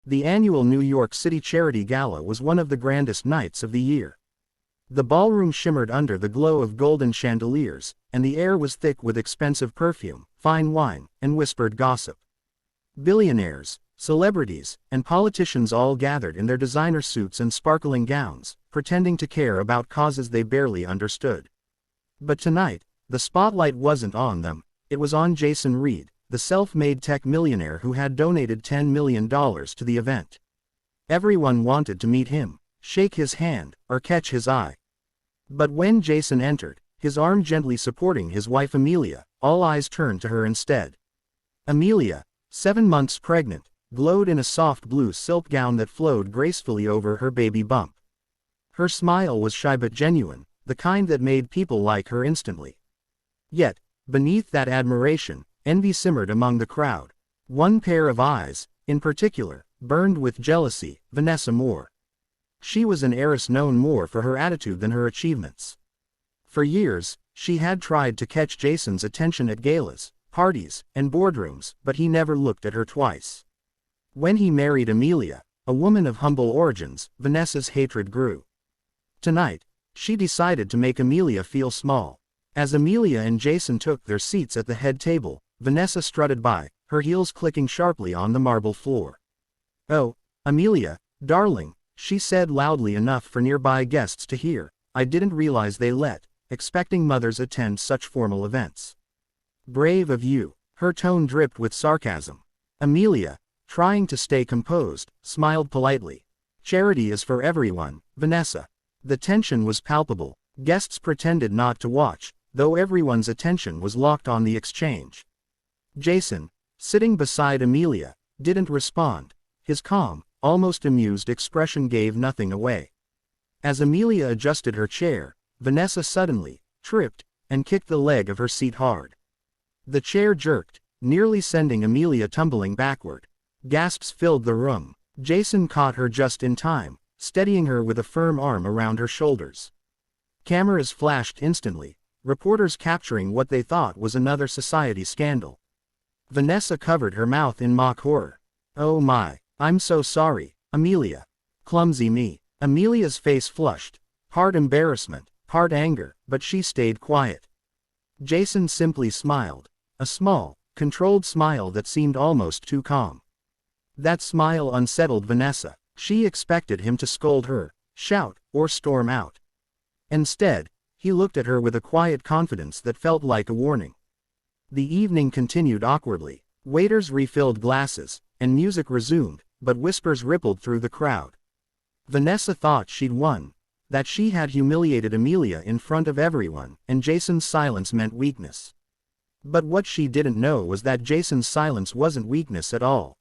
The annual New York City Charity Gala was one of the grandest nights of the year. The ballroom shimmered under the glow of golden chandeliers, and the air was thick with expensive perfume, fine wine, and whispered gossip. Billionaires, celebrities, and politicians all gathered in their designer suits and sparkling gowns, pretending to care about causes they barely understood. But tonight, the spotlight wasn't on them, it was on Jason Reed, the self-made tech millionaire who had donated $10 million to the event. Everyone wanted to meet him, shake his hand, or catch his eye. But when Jason entered, his arm gently supporting his wife Amelia, all eyes turned to her instead. Amelia, 7 months pregnant, glowed in a soft blue silk gown that flowed gracefully over her baby bump. Her smile was shy but genuine, the kind that made people like her instantly. Yet, beneath that admiration, envy simmered among the crowd. One pair of eyes, in particular, burned with jealousy: Vanessa Moore. She was an heiress known more for her attitude than her achievements. For years, she had tried to catch Jason's attention at galas, parties, and boardrooms, but he never looked at her twice. When he married Amelia, a woman of humble origins, Vanessa's hatred grew. Tonight, she decided to make Amelia feel small. As Amelia and Jason took their seats at the head table, Vanessa strutted by, her heels clicking sharply on the marble floor. "Oh, Amelia, darling," she said loudly enough for nearby guests to hear, "I didn't realize they let expecting mothers attend such formal events." "Brave of you." Her tone dripped with sarcasm. Amelia, trying to stay composed, smiled politely. "Charity is for everyone, Vanessa." The tension was palpable. Guests pretended not to watch, though everyone's attention was locked on the exchange. Jason, sitting beside Amelia, didn't respond. His calm, almost amused expression gave nothing away. As Amelia adjusted her chair, Vanessa suddenly tripped and kicked the leg of her seat hard. The chair jerked, nearly sending Amelia tumbling backward. Gasps filled the room. Jason caught her just in time, steadying her with a firm arm around her shoulders. Cameras flashed instantly, reporters capturing what they thought was another society scandal. Vanessa covered her mouth in mock horror. "Oh my, I'm so sorry, Amelia. Clumsy me." Amelia's face flushed, part embarrassment, part anger, but she stayed quiet. Jason simply smiled, a small, controlled smile that seemed almost too calm. That smile unsettled Vanessa. She expected him to scold her, shout, or storm out. Instead, he looked at her with a quiet confidence that felt like a warning. The evening continued awkwardly. Waiters refilled glasses, and music resumed, but whispers rippled through the crowd. Vanessa thought she'd won, that she had humiliated Amelia in front of everyone, and Jason's silence meant weakness. But what she didn't know was that Jason's silence wasn't weakness at all.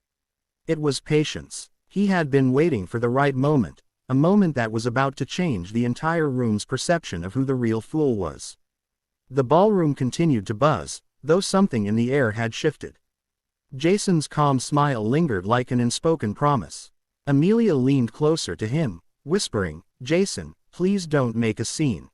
It was patience. He had been waiting for the right moment, a moment that was about to change the entire room's perception of who the real fool was. The ballroom continued to buzz, though something in the air had shifted. Jason's calm smile lingered like an unspoken promise. Amelia leaned closer to him, whispering, "Jason, please don't make a scene."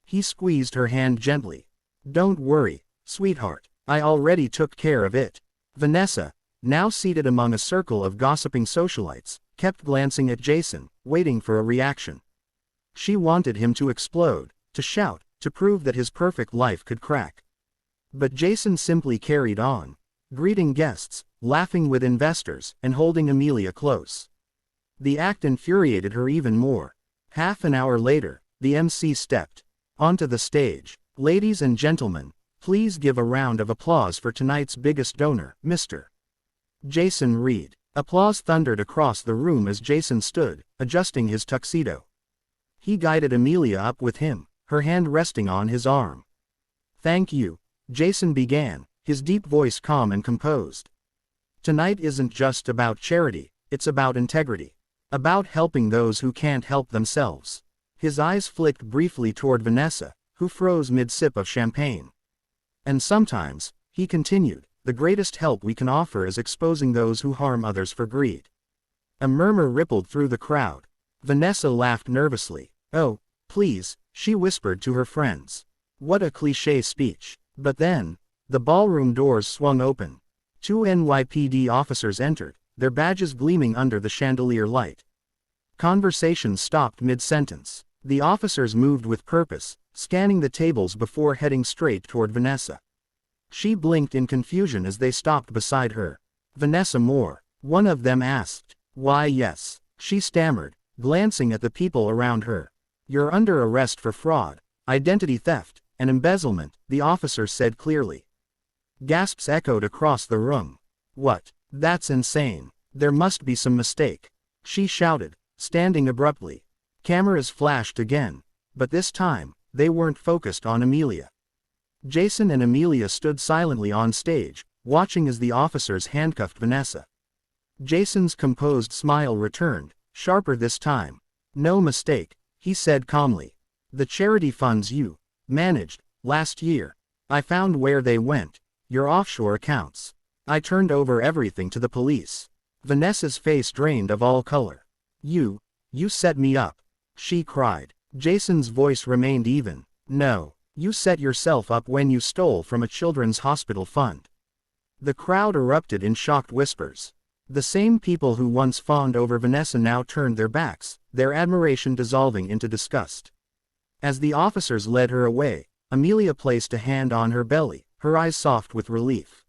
He squeezed her hand gently. "Don't worry, sweetheart, I already took care of it." Vanessa, now seated among a circle of gossiping socialites, kept glancing at Jason, waiting for a reaction. She wanted him to explode, to shout, to prove that his perfect life could crack. But Jason simply carried on, greeting guests, laughing with investors, and holding Amelia close. The act infuriated her even more. Half an hour later, the MC stepped onto the stage. "Ladies and gentlemen, please give a round of applause for tonight's biggest donor, Mr. Jason Reed." Applause thundered across the room as Jason stood, adjusting his tuxedo. He guided Amelia up with him, her hand resting on his arm. "Thank you," Jason began, his deep voice calm and composed. "Tonight isn't just about charity, it's about integrity. About helping those who can't help themselves." His eyes flicked briefly toward Vanessa, who froze mid-sip of champagne. "And sometimes," he continued, "the greatest help we can offer is exposing those who harm others for greed." A murmur rippled through the crowd. Vanessa laughed nervously. "Oh, please," she whispered to her friends. "What a cliché speech." But then, the ballroom doors swung open. 2 NYPD officers entered, their badges gleaming under the chandelier light. Conversation stopped mid-sentence. The officers moved with purpose, scanning the tables before heading straight toward Vanessa. She blinked in confusion as they stopped beside her. "Vanessa Moore?" one of them asked. "Why yes," she stammered, glancing at the people around her. "You're under arrest for fraud, identity theft, and embezzlement," the officer said clearly. Gasps echoed across the room. "What? That's insane. There must be some mistake," she shouted, standing abruptly. Cameras flashed again, but this time, they weren't focused on Amelia. Jason and Amelia stood silently on stage, watching as the officers handcuffed Vanessa. Jason's composed smile returned, sharper this time. "No mistake," he said calmly. "The charity funds you managed last year. I found where they went. Your offshore accounts. I turned over everything to the police." Vanessa's face drained of all color. You set me up," she cried. Jason's voice remained even. "No, you set yourself up when you stole from a children's hospital fund." The crowd erupted in shocked whispers. The same people who once fawned over Vanessa now turned their backs, their admiration dissolving into disgust. As the officers led her away, Amelia placed a hand on her belly, her eyes soft with relief.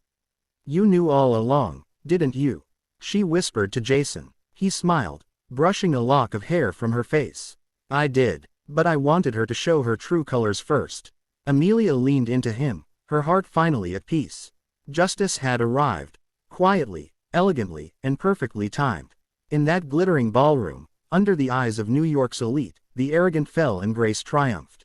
"You knew all along, didn't you?" she whispered to Jason. He smiled, brushing a lock of hair from her face. "I did, but I wanted her to show her true colors first." Amelia leaned into him, her heart finally at peace. Justice had arrived. Quietly, elegantly, and perfectly timed. In that glittering ballroom, under the eyes of New York's elite, the arrogant fell and grace triumphed.